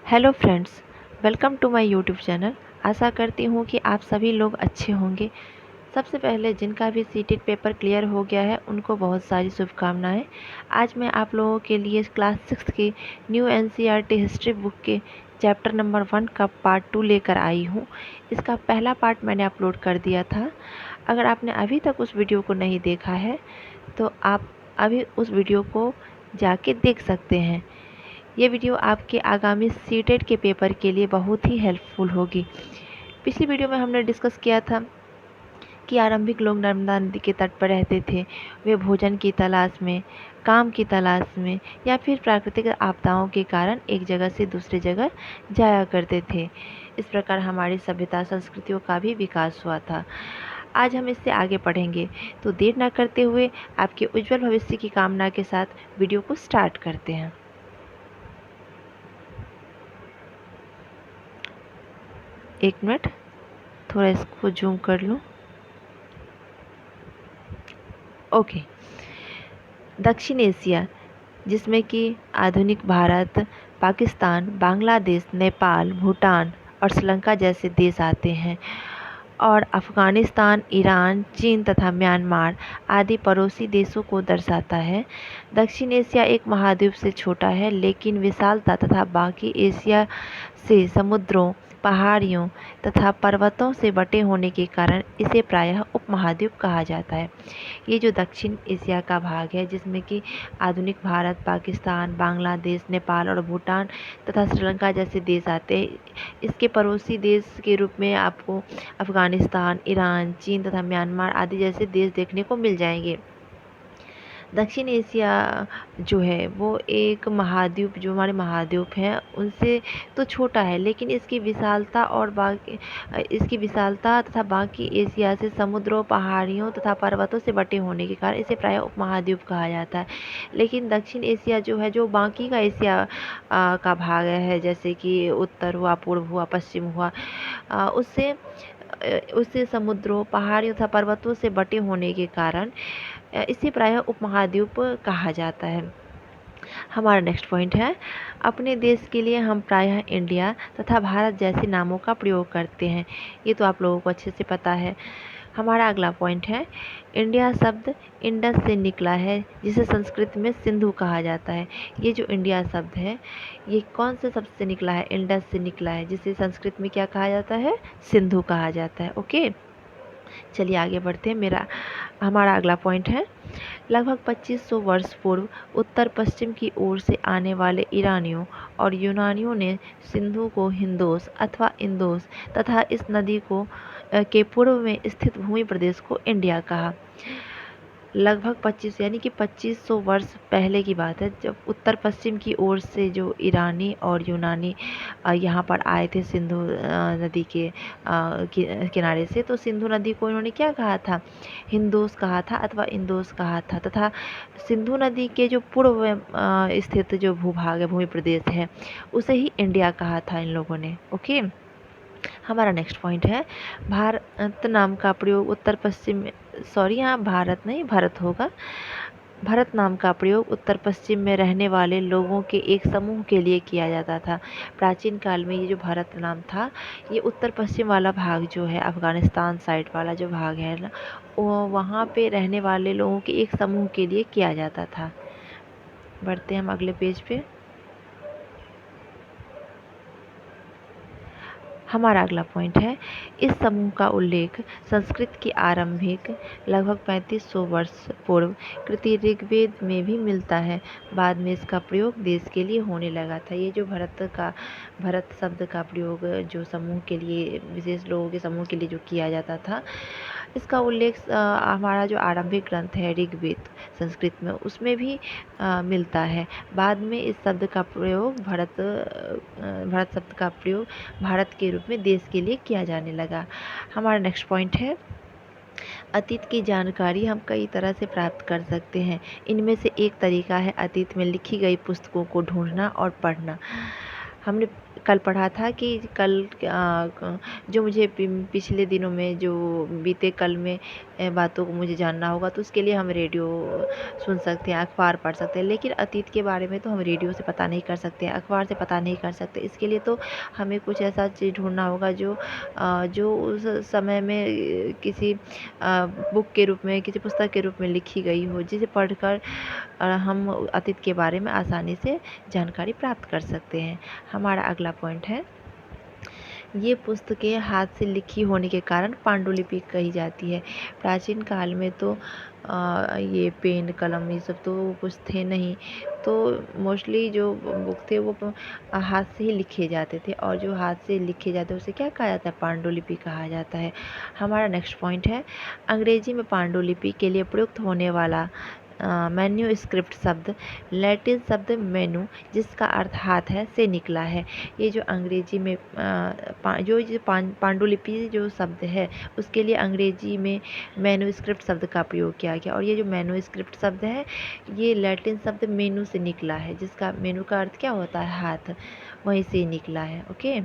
Hello friends, welcome to my YouTube channel. आशा करती हूँ कि आप सभी लोग अच्छे होंगे। सबसे पहले जिनका भी सीटेट पेपर क्लियर हो गया है उनको बहुत सारी शुभकामनाएं। आज मैं आप लोगों के लिए क्लास 6 की न्यू एनसीईआरटी हिस्ट्री बुक के चैप्टर नंबर 1 का पार्ट 2 लेकर आई हूँ। इसका पहला पार्ट मैंने अपलोड कर दिया था। अगर आपने अभी तक उस वीडियो को नहीं देखा है तो आप अभी उस वीडियो को जाके देख सकते हैं। ये वीडियो आपके आगामी सीटेट के पेपर के लिए बहुत ही हेल्पफुल होगी। पिछली वीडियो में हमने डिस्कस किया था कि आरंभिक लोग नर्मदा नदी के तट पर रहते थे। वे भोजन की तलाश में, काम की तलाश में या फिर प्राकृतिक आपदाओं के कारण एक जगह से दूसरी जगह जाया करते थे। इस प्रकार हमारी सभ्यता संस्कृतियों का भी विकास हुआ था। आज हम इससे आगे पढ़ेंगे, तो देर न करते हुए आपके उज्जवल भविष्य की कामना के साथ वीडियो को स्टार्ट करते हैं। एक मिनट, थोड़ा इसको जूम कर लूँ। ओके। दक्षिण एशिया, जिसमें कि आधुनिक भारत, पाकिस्तान, बांग्लादेश, नेपाल, भूटान और श्रीलंका जैसे देश आते हैं, और अफ़गानिस्तान, ईरान, चीन तथा म्यांमार आदि पड़ोसी देशों को दर्शाता है। दक्षिण एशिया एक महाद्वीप से छोटा है, लेकिन विशालता तथा बाकी एशिया से समुद्रों, पहाड़ियों तथा पर्वतों से बटे होने के कारण इसे प्रायः उपमहाद्वीप कहा जाता है। ये जो दक्षिण एशिया का भाग है, जिसमें कि आधुनिक भारत, पाकिस्तान, बांग्लादेश, नेपाल और भूटान तथा श्रीलंका जैसे देश आते हैं, इसके पड़ोसी देश के रूप में आपको अफ़गानिस्तान, ईरान, चीन तथा म्यांमार आदि जैसे देश देखने को मिल जाएंगे। दक्षिण एशिया जो है वो एक महाद्वीप, जो हमारे महाद्वीप हैं उनसे तो छोटा है, लेकिन इसकी विशालता तथा बाकी एशिया से समुद्रों, पहाड़ियों तथा पर्वतों से बटे होने के कारण इसे प्रायः उपमहाद्वीप कहा जाता है। लेकिन दक्षिण एशिया जो है, जो बाकी का एशिया का भाग है, जैसे कि उत्तर हुआ, पूर्व हुआ, पश्चिम हुआ, उससे समुद्रों, पहाड़ियों तथा पर्वतों से बटे होने के कारण इसे प्रायः उपमहाद्वीप कहा जाता है। हमारा नेक्स्ट पॉइंट है, अपने देश के लिए हम प्रायः इंडिया तथा भारत जैसे नामों का प्रयोग करते हैं। ये तो आप लोगों को अच्छे से पता है। हमारा अगला पॉइंट है, इंडिया शब्द इंडस से निकला है, जिसे संस्कृत में सिंधु कहा जाता है। ये जो इंडिया शब्द है, ये कौन से शब्द से निकला है? इंडस से निकला है, जिसे संस्कृत में क्या कहा जाता है? सिंधु कहा जाता है। ओके, चलिए आगे बढ़ते हैं। हमारा अगला पॉइंट है, लगभग 2500 वर्ष पूर्व उत्तर पश्चिम की ओर से आने वाले ईरानियों और यूनानियों ने सिंधु को हिंदोस अथवा इंदोस तथा इस नदी को के पूर्व में स्थित भूमि प्रदेश को इंडिया कहा। लगभग 25 यानी कि 2500 वर्ष पहले की बात है, जब उत्तर पश्चिम की ओर से जो ईरानी और यूनानी यहाँ पर आए थे सिंधु नदी के किनारे से, तो सिंधु नदी को इन्होंने क्या कहा था? हिंदोस कहा था अथवा इंदोस कहा था, तथा सिंधु नदी के जो पूर्व में स्थित जो भूभाग है, भूमि प्रदेश है, उसे ही इंडिया कहा था इन लोगों ने। ओके, हमारा नेक्स्ट पॉइंट है, भारत नाम का प्रयोग उत्तर पश्चिम में, सॉरी यहाँ भारत नहीं, भारत होगा। भारत नाम का प्रयोग उत्तर पश्चिम में रहने वाले लोगों के एक समूह के लिए किया जाता था। प्राचीन काल में ये जो भारत नाम था, ये उत्तर पश्चिम वाला भाग जो है, अफ़गानिस्तान साइड वाला जो भाग है ना, वो वहाँ पे रहने वाले लोगों के एक समूह के लिए किया जाता था। बढ़ते हैं हम अगले पेज पे। हमारा अगला पॉइंट है, इस समूह का उल्लेख संस्कृत की आरंभिक लगभग 3500 वर्ष पूर्व कृति ऋग्वेद में भी मिलता है। बाद में इसका प्रयोग देश के लिए होने लगा था। ये जो भरत शब्द का प्रयोग जो समूह के लिए, विशेष लोगों के समूह के लिए जो किया जाता था, इसका उल्लेख हमारा जो आरंभिक ग्रंथ है ऋग्वेद संस्कृत में, उसमें भी मिलता है। बाद में इस शब्द का प्रयोग भरत शब्द का प्रयोग भारत के रूप में देश के लिए किया जाने लगा। हमारा नेक्स्ट पॉइंट है, अतीत की जानकारी हम कई तरह से प्राप्त कर सकते हैं। इनमें से एक तरीका है अतीत में लिखी गई पुस्तकों को ढूंढना और पढ़ना। हमने कल पढ़ा था कि कल जो मुझे पिछले दिनों में जो बीते कल में बातों को मुझे जानना होगा, तो उसके लिए हम रेडियो सुन सकते हैं, अखबार पढ़ सकते हैं। लेकिन अतीत के बारे में तो हम रेडियो से पता नहीं कर सकते, अखबार से पता नहीं कर सकते। इसके लिए तो हमें कुछ ऐसा चीज़ ढूँढना होगा जो उस समय में किसी बुक के रूप में, किसी पुस्तक के रूप में लिखी गई हो, जिसे पढ़कर हम अतीत के बारे में आसानी से जानकारी प्राप्त कर सकते हैं। हमारा अगला पॉइंट है, ये पुस्तकें हाथ से लिखी होने के कारण पांडुलिपि कही जाती है। प्राचीन काल में तो ये पेन कलम ये सब तो कुछ थे नहीं, तो मोस्टली जो बुक थे वो हाथ से ही लिखे जाते थे, और जो हाथ से लिखे जाते हैं उसे क्या कहा जाता है? पांडुलिपि कहा जाता है। हमारा नेक्स्ट पॉइंट है, अंग्रेजी में पांडुलिपि के लिए प्रयुक्त होने वाला मैन्यूस्क्रिप्ट शब्द लैटिन शब्द मेनू, जिसका अर्थ हाथ है, से निकला है। ये जो अंग्रेजी में पांडुलिपि जो शब्द है, उसके लिए अंग्रेजी में मैन्यूस्क्रिप्ट शब्द का प्रयोग किया गया, और ये जो मैन्यूस्क्रिप्ट शब्द है ये लैटिन शब्द मेनू से निकला है, जिसका मेनू का अर्थ क्या होता है? हाथ, वहीं से निकला है। ओके,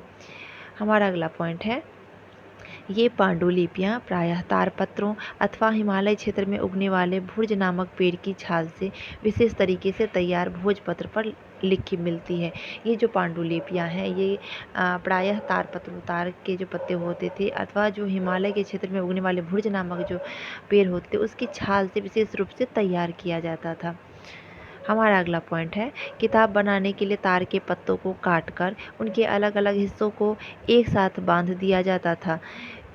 हमारा अगला पॉइंट है, ये पांडुलिपियाँ प्रायः तारपत्रों अथवा हिमालय क्षेत्र में उगने वाले भुर्ज नामक पेड़ की छाल से विशेष तरीके से तैयार भोजपत्र पर लिखी मिलती है। ये जो पांडुलिपियाँ हैं ये प्रायः तार के जो पत्ते होते थे, अथवा जो हिमालय के क्षेत्र में उगने वाले भुर्ज नामक जो पेड़ होते थे उसकी छाल से विशेष रूप से तैयार किया जाता था। हमारा अगला पॉइंट है, किताब बनाने के लिए तार के पत्तों को काटकर उनके अलग अलग हिस्सों को एक साथ बांध दिया जाता था।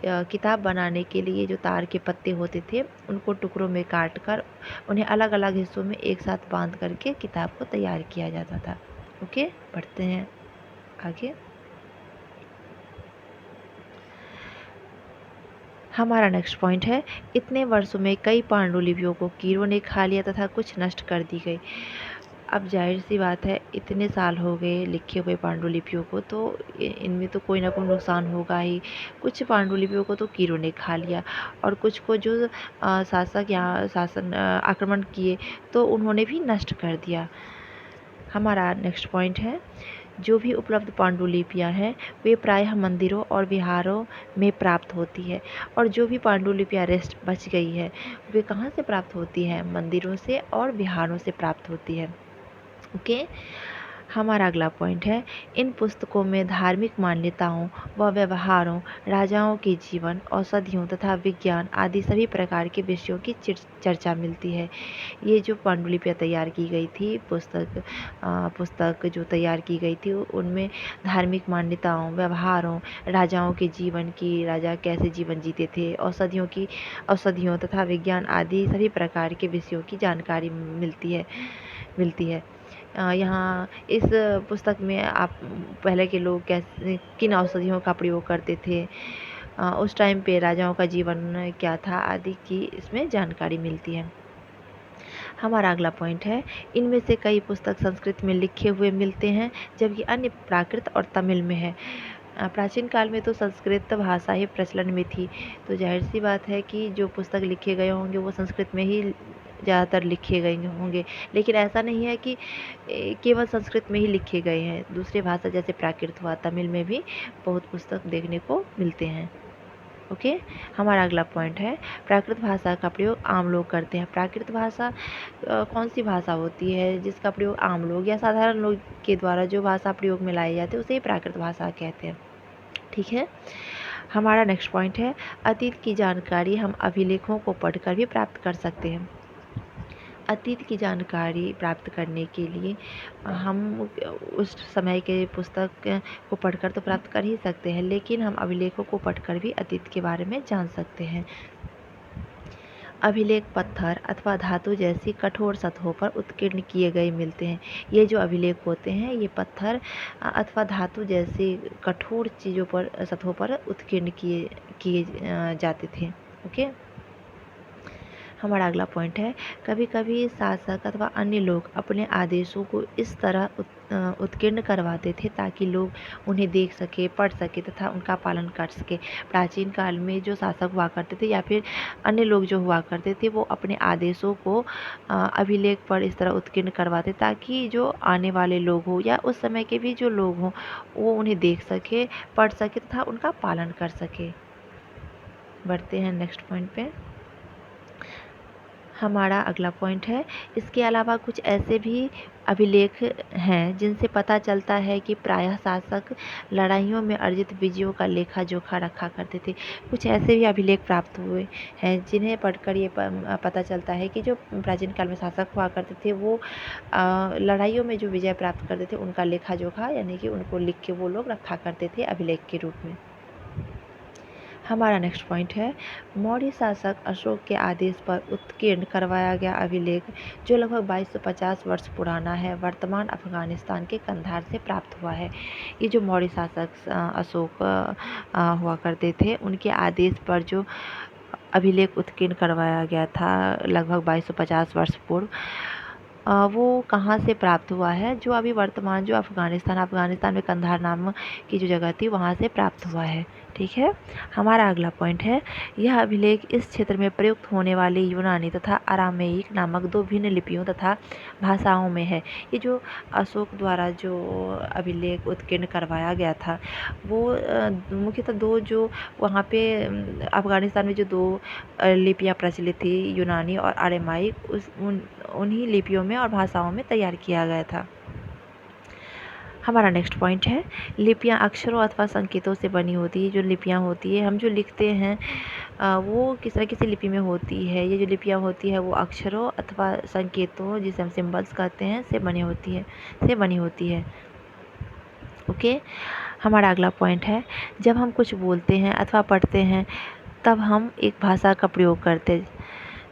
किताब बनाने के लिए जो तार के पत्ते होते थे उनको टुकड़ों में काटकर उन्हें अलग अलग हिस्सों में एक साथ बांध करके किताब को तैयार किया जाता था। ओके, पढ़ते हैं आगे। हमारा नेक्स्ट पॉइंट है, इतने वर्षों में कई पांडुलिपियों को कीड़ों ने खा लिया तथा कुछ नष्ट कर दी गई। अब जाहिर सी बात है, इतने साल हो गए लिखे हुए पांडुलिपियों को, तो इनमें तो कोई ना कोई नुकसान होगा ही। कुछ पांडुलिपियों को तो कीड़ों ने खा लिया, और कुछ को जो शासक या शासन आक्रमण किए तो उन्होंने भी नष्ट कर दिया। हमारा नेक्स्ट पॉइंट है, जो भी उपलब्ध पांडुलिपियाँ हैं वे प्रायः मंदिरों और विहारों में प्राप्त होती है, और जो भी पांडुलिपियाँ रेस्ट बच गई है वे कहाँ से प्राप्त होती है? मंदिरों से और विहारों से प्राप्त होती है। ओके, हमारा अगला पॉइंट है, इन पुस्तकों में धार्मिक मान्यताओं व व्यवहारों, राजाओं के जीवन, औषधियों तथा विज्ञान आदि सभी प्रकार के विषयों की चर्चा मिलती है। ये जो पांडुलिपियाँ तैयार की गई थी, पुस्तक जो तैयार की गई थी उनमें धार्मिक मान्यताओं, व्यवहारों, राजाओं के जीवन की, राजा कैसे जीवन जीते थे, औषधियों तथा विज्ञान आदि सभी प्रकार के विषयों की जानकारी मिलती है। यहाँ इस पुस्तक में आप पहले के लोग कैसे किन औषधियों का प्रयोग करते थे, उस टाइम पे राजाओं का जीवन क्या था आदि की इसमें जानकारी मिलती है। हमारा अगला पॉइंट है, इनमें से कई पुस्तक संस्कृत में लिखे हुए मिलते हैं, जबकि अन्य प्राकृत और तमिल में है। प्राचीन काल में तो संस्कृत भाषा ही प्रचलन में थी, तो जाहिर सी बात है कि जो पुस्तक लिखे गए होंगे वो संस्कृत में ही ज़्यादातर लिखे गए होंगे। लेकिन ऐसा नहीं है कि केवल संस्कृत में ही लिखे गए हैं, दूसरे भाषा जैसे प्राकृत हुआ, तमिल में भी बहुत पुस्तक देखने को मिलते हैं। ओके, हमारा अगला पॉइंट है, प्राकृत भाषा का प्रयोग आम लोग करते हैं। प्राकृत भाषा कौन सी भाषा होती है जिसका प्रयोग आम लोग या साधारण लोग के द्वारा जो भाषा प्रयोग में लाई जाती है उसे ही प्राकृत भाषा कहते हैं। ठीक है, हमारा नेक्स्ट पॉइंट है, अतीत की जानकारी हम अभिलेखों को पढ़कर भी प्राप्त कर सकते हैं। अतीत की जानकारी प्राप्त करने के लिए हम उस समय के पुस्तक को पढ़कर तो प्राप्त कर ही सकते हैं, लेकिन हम अभिलेखों को पढ़कर भी अतीत के बारे में जान सकते हैं। अभिलेख पत्थर अथवा धातु जैसी कठोर सतहों पर उत्कीर्ण किए गए मिलते हैं। ये जो अभिलेख होते हैं ये पत्थर अथवा धातु जैसी कठोर चीज़ों पर, सतहों पर उत्कीर्ण किए जाते थे। ओके, हमारा अगला पॉइंट है, कभी कभी शासक अथवा अन्य लोग अपने आदेशों को इस तरह उत्कीर्ण करवाते थे ताकि लोग उन्हें देख सके, पढ़ सके तथा उनका पालन कर सके। प्राचीन काल में जो शासक हुआ करते थे या फिर अन्य लोग जो हुआ करते थे, वो अपने आदेशों को अभिलेख पर इस तरह उत्कीर्ण करवाते ताकि जो आने वाले लोग हों या उस समय के भी जो लोग हों, वो उन्हें देख सके, पढ़ सके तथा उनका पालन कर सके। बढ़ते हैं नेक्स्ट पॉइंट पे। हमारा अगला पॉइंट है, इसके अलावा कुछ ऐसे भी अभिलेख हैं जिनसे पता चलता है कि प्रायः शासक लड़ाइयों में अर्जित विजयों का लेखा जोखा रखा करते थे। कुछ ऐसे भी अभिलेख प्राप्त हुए हैं जिन्हें पढ़कर ये पता चलता है कि जो प्राचीन काल में शासक हुआ करते थे, वो लड़ाइयों में जो विजय प्राप्त करते थे उनका लेखा जोखा यानी कि उनको लिख के वो लोग रखा करते थे अभिलेख के रूप में। हमारा नेक्स्ट पॉइंट है, मौर्य शासक अशोक के आदेश पर उत्कीर्ण करवाया गया अभिलेख जो लगभग 2250 वर्ष पुराना है, वर्तमान अफगानिस्तान के कंधार से प्राप्त हुआ है। ये जो मौर्य शासक अशोक हुआ करते थे, उनके आदेश पर जो अभिलेख उत्कीर्ण करवाया गया था लगभग 2250 वर्ष पूर्व, वो कहाँ से प्राप्त हुआ है, जो अभी वर्तमान जो अफगानिस्तान में कंधार नाम की जो जगह थी वहाँ से प्राप्त हुआ है। ठीक है। हमारा अगला पॉइंट है, यह अभिलेख इस क्षेत्र में प्रयुक्त होने वाली यूनानी तथा अरामेइक नामक 2 भिन्न लिपियों तथा भाषाओं में है। ये जो अशोक द्वारा जो अभिलेख उत्कीर्ण करवाया गया था, वो मुख्यतः 2 जो वहाँ पे अफगानिस्तान में जो 2 लिपियाँ प्रचलित थी, यूनानी और अरामेइक, उन्हीं लिपियों में और भाषाओं में तैयार किया गया था। हमारा नेक्स्ट पॉइंट है, लिपियाँ अक्षरों अथवा संकेतों से बनी होती है। जो लिपियाँ होती है, हम जो लिखते हैं वो किस लिपि में होती है। ये जो लिपियाँ होती है वो अक्षरों अथवा संकेतों, जिसे हम सिंबल्स कहते हैं, से बनी होती है। ओके। हमारा अगला पॉइंट है, जब हम कुछ बोलते हैं अथवा पढ़ते हैं तब हम एक भाषा का प्रयोग करते हैं।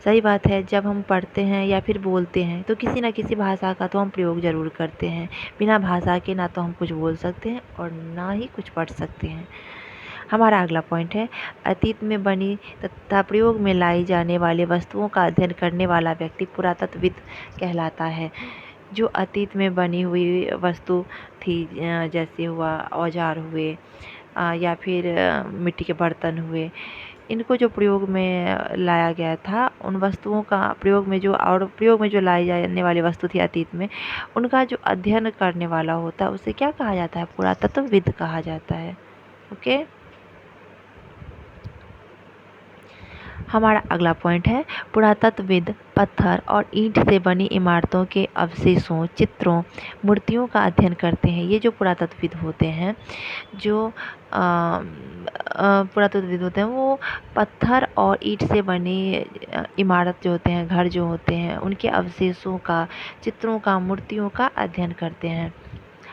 सही बात है, जब हम पढ़ते हैं या फिर बोलते हैं तो किसी न किसी भाषा का तो हम प्रयोग ज़रूर करते हैं। बिना भाषा के ना तो हम कुछ बोल सकते हैं और ना ही कुछ पढ़ सकते हैं। हमारा अगला पॉइंट है, अतीत में बनी तथा प्रयोग में लाई जाने वाली वस्तुओं का अध्ययन करने वाला व्यक्ति पुरातत्वविद कहलाता है। जो अतीत में बनी हुई वस्तु थी, जैसे हुआ औजार हुए या फिर मिट्टी के बर्तन हुए, इनको जो प्रयोग में लाया गया था, उन वस्तुओं का प्रयोग में जो लाई जाने वाली वस्तु थी अतीत में, उनका जो अध्ययन करने वाला होता है उसे क्या कहा जाता है? पुरातत्वविद कहा जाता है। ओके। हमारा अगला पॉइंट है, पुरातत्वविद पत्थर और ईंट से बनी इमारतों के अवशेषों, चित्रों, मूर्तियों का अध्ययन करते हैं। ये जो पुरातत्वविद होते हैं, वो पत्थर और ईंट से बनी इमारत जो होते हैं, घर जो होते हैं, उनके अवशेषों का, चित्रों का, मूर्तियों का अध्ययन करते हैं।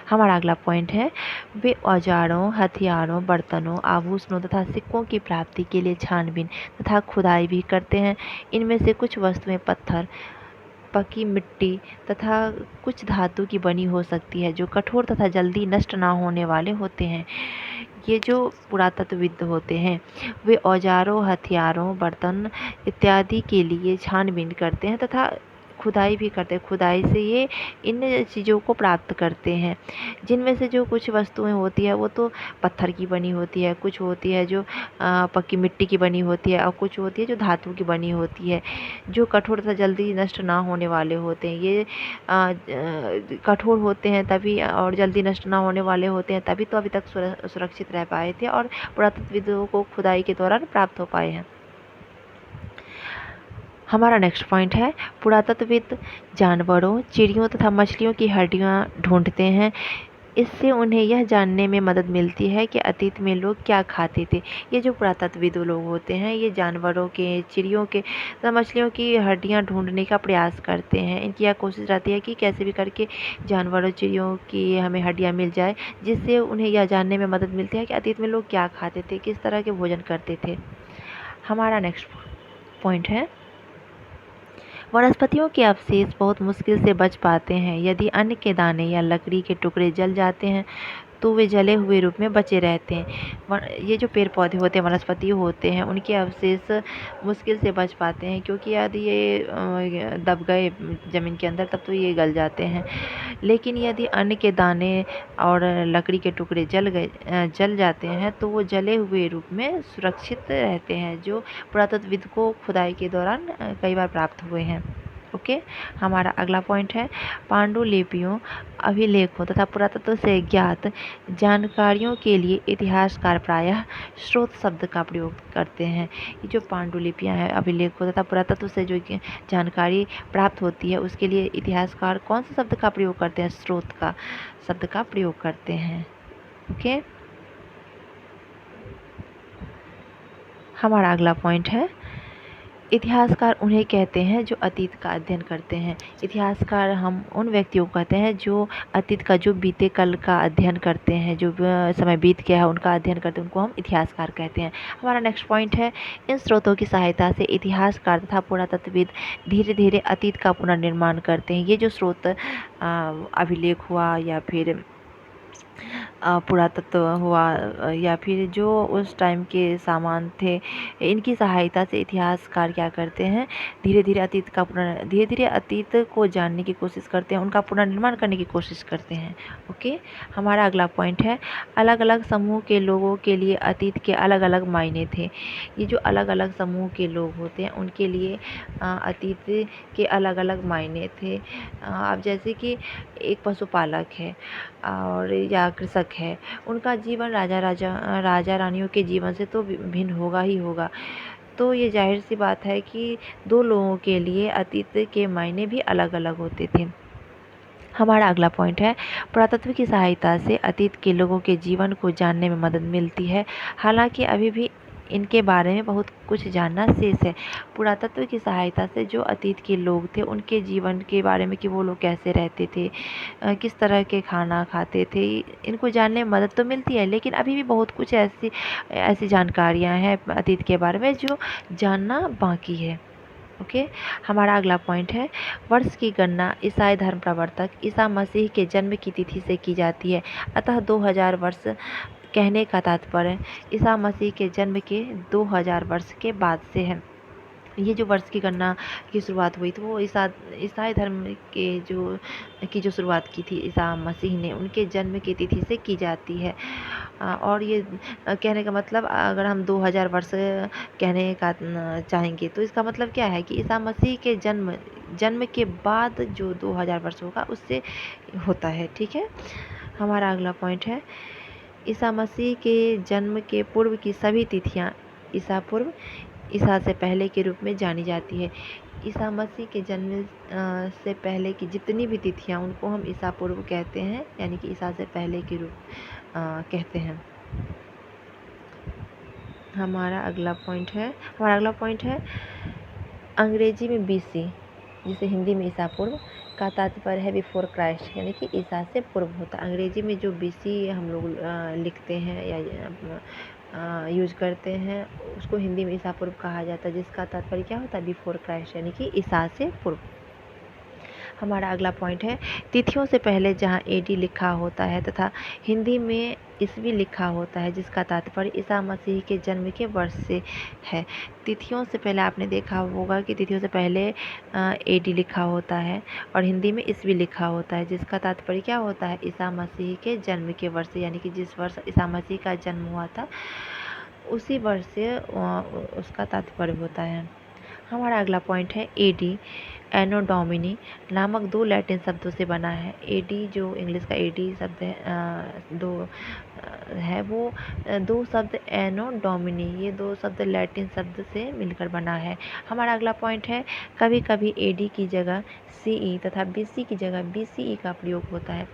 हमारा अगला पॉइंट है, वे औजारों, हथियारों, बर्तनों, आभूषणों तथा सिक्कों की प्राप्ति के लिए छानबीन तथा खुदाई भी करते हैं। इनमें से कुछ वस्तुएं पत्थर, पकी मिट्टी तथा कुछ धातु की बनी हो सकती है, जो कठोर तथा जल्दी नष्ट ना होने वाले होते हैं। ये जो पुरातत्वविद होते हैं, वे औजारों, हथियारों, बर्तन इत्यादि के लिए छानबीन करते हैं तथा खुदाई भी करते हैं। खुदाई से ये इन चीज़ों को प्राप्त करते हैं, जिनमें से जो कुछ वस्तुएं होती है वो तो पत्थर की बनी होती है, कुछ होती है जो पक्की मिट्टी की बनी होती है और कुछ होती है जो धातु की बनी होती है, जो कठोर तथा जल्दी नष्ट ना होने वाले होते हैं। ये कठोर होते हैं तभी और जल्दी नष्ट ना होने वाले होते हैं, तभी तो अभी तक सुरक्षित रह पाए थे और पुरातत्वविदों को खुदाई के दौरान प्राप्त हो पाए हैं। हमारा नेक्स्ट पॉइंट है, पुरातत्वविद जानवरों, चिड़ियों तथा मछलियों की हड्डियां ढूंढते हैं। इससे उन्हें यह जानने में मदद मिलती है कि अतीत में लोग क्या खाते थे। ये जो पुरातत्वविद लोग होते हैं, ये जानवरों के, चिड़ियों के तथा मछलियों की हड्डियां ढूंढने का प्रयास करते हैं। इनकी यह कोशिश रहती है कि कैसे भी करके जानवरों, चिड़ियों की हमें हड्डियां मिल जाए, जिससे उन्हें यह जानने में मदद मिलती है कि अतीत में लोग क्या खाते थे, किस तरह के भोजन करते थे। हमारा नेक्स्ट पॉइंट है, वनस्पतियों के अवशेष बहुत मुश्किल से बच पाते हैं। यदि अन्न के दाने या लकड़ी के टुकड़े जल जाते हैं तो वे जले हुए रूप में बचे रहते हैं। ये जो पेड़ पौधे होते हैं, वनस्पति होते हैं, उनके अवशेष मुश्किल से बच पाते हैं, क्योंकि यदि ये दब गए ज़मीन के अंदर तब तो ये गल जाते हैं। लेकिन यदि अन्न के दाने और लकड़ी के टुकड़े जल जाते हैं तो वो जले हुए रूप में सुरक्षित रहते हैं, जो पुरातत्वविद को खुदाई के दौरान कई बार प्राप्त हुए हैं। ओके, हमारा अगला पॉइंट है पांडुलिपियों, अभिलेखों तथा पुरातत्व से ज्ञात जानकारियों के लिए इतिहासकार प्रायः स्रोत शब्द का प्रयोग करते हैं। ये जो पांडुलिपियां हैं, अभिलेखों तथा पुरातत्व से जो जानकारी प्राप्त होती है उसके लिए इतिहासकार कौन से शब्द का प्रयोग करते हैं? स्रोत का शब्द का प्रयोग करते हैं। ओके, हमारा अगला पॉइंट है इतिहासकार उन्हें कहते हैं जो अतीत का अध्ययन करते हैं। इतिहासकार हम उन व्यक्तियों को कहते हैं जो अतीत का, जो बीते कल का अध्ययन करते हैं, जो समय बीत गया है उनका अध्ययन करते हैं, उनको हम इतिहासकार कहते हैं। हमारा नेक्स्ट पॉइंट है इन स्रोतों की सहायता से इतिहासकार तथा पुरातत्वविद धीरे धीरे अतीत का पुनर्निर्माण करते हैं। ये जो स्रोत अभिलेख हुआ या फिर पुरातत्व हुआ या फिर जो उस टाइम के सामान थे, इनकी सहायता से इतिहासकार क्या करते हैं? धीरे धीरे अतीत को जानने की कोशिश करते हैं, उनका पुनर्निर्माण करने की कोशिश करते हैं। ओके, हमारा अगला पॉइंट है अलग अलग समूह के लोगों के लिए अतीत के अलग अलग मायने थे। ये जो अलग अलग समूह के लोग होते हैं उनके लिए अतीत के अलग अलग मायने थे। अब जैसे कि एक पशुपालक है और या कृषक है, उनका जीवन राजा रानियों के जीवन से तो भिन्न होगा ही होगा। तो ये जाहिर सी बात है कि दो लोगों के लिए अतीत के मायने भी अलग अलग होते थे। हमारा अगला पॉइंट है पुरातत्व की सहायता से अतीत के लोगों के जीवन को जानने में मदद मिलती है, हालांकि अभी भी इनके बारे में बहुत कुछ जानना शेष है। पुरातत्व की सहायता से जो अतीत के लोग थे उनके जीवन के बारे में कि वो लोग कैसे रहते थे, किस तरह के खाना खाते थे, इनको जानने में मदद तो मिलती है, लेकिन अभी भी बहुत कुछ ऐसी जानकारियाँ हैं अतीत के बारे में जो जानना बाकी है। ओके, हमारा अगला पॉइंट है वर्ष की गणना ईसाई धर्म प्रवर्तक ईसा मसीह के जन्म की तिथि से की जाती है, अतः 2000 वर्ष कहने का तात्पर्य ईसा मसीह के जन्म के 2000 वर्ष के बाद से है। ये जो वर्ष की गणना की शुरुआत हुई थी वो ईसाई धर्म की जो शुरुआत की थी ईसा मसीह ने, उनके जन्म की तिथि से की जाती है। और ये कहने का मतलब अगर हम 2000 वर्ष कहने का चाहेंगे तो इसका मतलब क्या है कि ईसा मसीह के जन्म के बाद जो 2000 वर्ष होगा उससे होता है। ठीक है, हमारा अगला पॉइंट है ईसा मसीह के जन्म के पूर्व की सभी तिथियां ईसा पूर्व, ईसा से पहले के रूप में जानी जाती है। ईसा मसीह के जन्म से पहले की जितनी भी तिथियां उनको हम ईसा पूर्व कहते हैं, यानी कि ईसा से पहले के रूप कहते हैं। हमारा अगला पॉइंट है अंग्रेजी में BC, जिसे हिंदी में ईसा पूर्व का तात्पर्य है बिफोर क्राइस्ट, यानी कि ईसा से पूर्व होता है। अंग्रेजी में जो BC हम लोग लिखते हैं या यूज करते हैं उसको हिंदी में ईसा पूर्व कहा जाता है, जिसका तात्पर्य क्या होता है? बिफोर क्राइस्ट, यानी कि ईसा से पूर्व। हमारा अगला पॉइंट है तिथियों से पहले जहां AD लिखा होता है तथा हिंदी में ईस्वी लिखा होता है, जिसका तात्पर्य ईसा मसीह के जन्म के वर्ष से है। तिथियों से पहले आपने देखा होगा कि तिथियों से पहले AD लिखा होता है और हिंदी में ईस्वी लिखा होता है, जिसका तात्पर्य क्या होता है? ईसा मसीह के जन्म के वर्ष से, यानी कि जिस वर्ष ईसा मसीह का जन्म हुआ था उसी वर्ष से उसका तात्पर्य होता है। हमारा अगला पॉइंट है AD एनो डोमिनी नामक 2 लैटिन शब्दों से बना है। AD जो इंग्लिश का AD शब्द है वो 2 शब्द एनो डोमिनी, ये 2 शब्द लैटिन शब्द से मिलकर बना है। हमारा अगला पॉइंट है कभी कभी AD की जगह CE तथा BC की जगह BCE का प्रयोग होता है।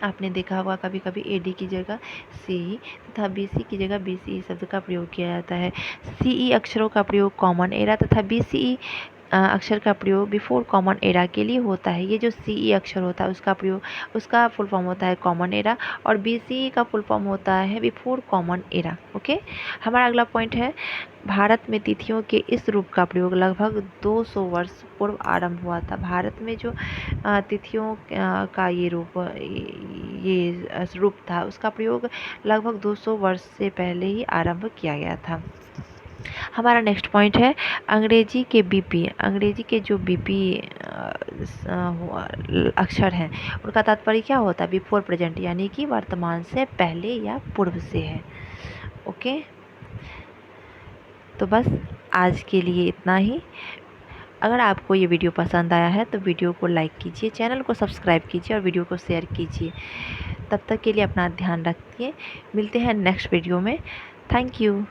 आपने देखा होगा कभी कभी AD की जगह CE तथा BC की जगह BCE शब्द का प्रयोग किया जाता है। CE अक्षरों का प्रयोग कॉमन एरा तथा BCE अक्षर का प्रयोग बिफोर कॉमन एरा के लिए होता है। ये जो CE अक्षर होता है उसका प्रयोग, उसका फुल फॉर्म होता है कॉमन एरा, और BCE का फुल फॉर्म होता है बिफोर कॉमन एरा। ओके, हमारा अगला पॉइंट है, भारत में तिथियों के इस रूप का प्रयोग लगभग 200 वर्ष पूर्व आरंभ हुआ था। भारत में जो तिथियों का ये रूप था, उसका प्रयोग लगभग 200 वर्ष से पहले ही आरंभ किया गया था। हमारा नेक्स्ट पॉइंट है, अंग्रेजी के जो BP अक्षर हैं उनका तात्पर्य क्या होता है? बिफोर प्रेजेंट, यानी कि वर्तमान से पहले या पूर्व से है। ओके, तो बस आज के लिए इतना ही। अगर आपको ये वीडियो पसंद आया है तो वीडियो को लाइक कीजिए, चैनल को सब्सक्राइब कीजिए और वीडियो को शेयर कीजिए। तब तक के लिए अपना ध्यान रखिए, मिलते हैं नेक्स्ट वीडियो में। Thank you.